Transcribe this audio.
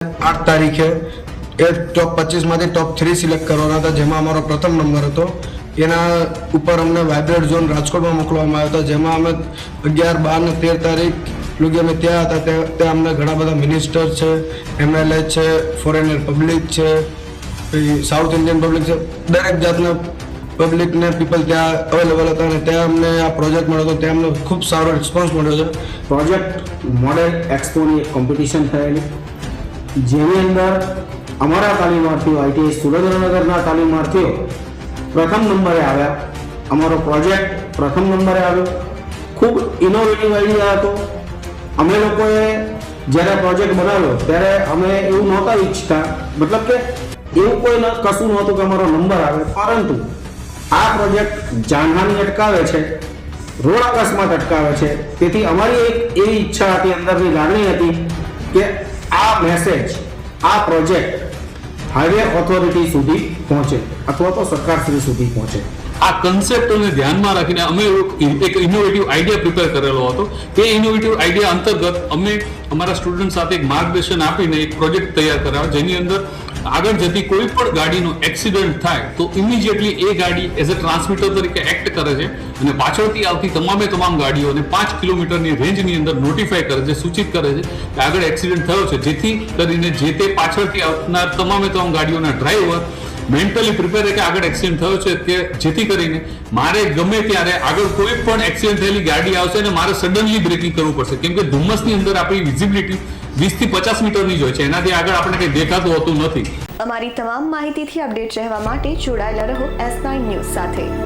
8 તારીખે એ ટોપ 25 માંથી ટોપ 3 સિલેક્ટ કરવાના હતા, જેમાં અમારો પ્રથમ નંબર હતો. એના ઉપર અમને વાઇબ્રેટ ઝોન રાજકોટમાં મોકલવામાં આવ્યો હતો, જેમાં અમે 11, 12 ને 13 તારીખ લગી અમે ત્યાં હતા. ત્યાં અમને ઘણા બધા મિનિસ્ટર છે, MLA છે, ફોરેનર પબ્લિક છે, સાઉથ ઇન્ડિયન પબ્લિક છે, દરેક જાતના પબ્લિક ને પીપલ ત્યાં અવેલેબલ હતા અને ત્યાં અમને આ પ્રોજેક્ટ મળ્યો હતો. ત્યાં અમને ખૂબ સારો રિસ્પોન્સ મળ્યો છે. પ્રોજેક્ટ મોડેલ એક્સપોની એક કોમ્પિટિશન થયેલી, જેની અંદર અમારા તાલીમાર્થીઓ ITI સુરેન્દ્રનગરના તાલીમાર્થીઓ પ્રથમ નંબરે આવ્યા. અમારો પ્રોજેક્ટ પ્રથમ નંબરે આવ્યો. ખૂબ ઇનોવેટિવ આઈડિયા હતો. અમે લોકોએ જ્યારે પ્રોજેક્ટ બનાવ્યો ત્યારે અમે એવું નહોતા ઈચ્છતા, મતલબ કે એવું કોઈ કશું નહોતું કે અમારો નંબર આવે, પરંતુ આ પ્રોજેક્ટ જાનહાની અટકાવે છે, રોડ અકસ્માત અટકાવે છે. તેથી અમારી એક એવી ઈચ્છા હતી, અંદરની લાગણી હતી કે આ મેસેજ, આ પ્રોજેક્ટ હાઈવે ઓથોરિટી સુધી પહોંચે અથવા તો સરકારશ્રી સુધી પહોંચે. આ કન્સેપ્ટને ધ્યાનમાં રાખીને અમે એક ઇનોવેટિવ આઈડિયા પ્રિપેર કરેલો હતો. તે ઇનોવેટિવ આઈડિયા અંતર્ગત અમે અમારા સ્ટુડન્ટ સાથે એક માર્ગદર્શન આપીને એક પ્રોજેક્ટ તૈયાર કરાવ્યો, જેની અંદર આગળ જતી કોઈ પણ ગાડીનો એક્સિડન્ટ થાય તો ઇમિડિયેટલી એ ગાડી એઝ અ ટ્રાન્સમીટર તરીકે એક્ટ કરે છે અને પાછળથી આવતી તમામ ગાડીઓને 5 કિલોમીટરની રેન્જની અંદર નોટિફાય કરે છે, સૂચિત કરે છે કે આગળ એક્સિડન્ટ થયો છે, જેથી કરીને જે તે પાછળથી આવનાર તમામ ગાડીઓના ડ્રાઈવર મેન્ટલી પ્રિપેર કે આગળ એક્સિડન્ટ થયો છે, કે જેથી કરીને મારે ગમે ત્યારે આગળ કોઈ પણ એક્સિડન્ટ થયેલી ગાડી આવશે અને મારે સડનલી બ્રેકિંગ કરવું પડશે, કેમ કે ધુમ્મસની અંદર આપણી વિઝિબિલિટી 20 થી 50 મીટરની જ હોય છે. એનાથી આગળ આપણે કંઈ દેખાતું હોતું નથી. અમારી તમામ માહિતીથી અપડેટ રહેવા માટે જોડાયેલા રહો S9 ન્યૂઝ સાથે.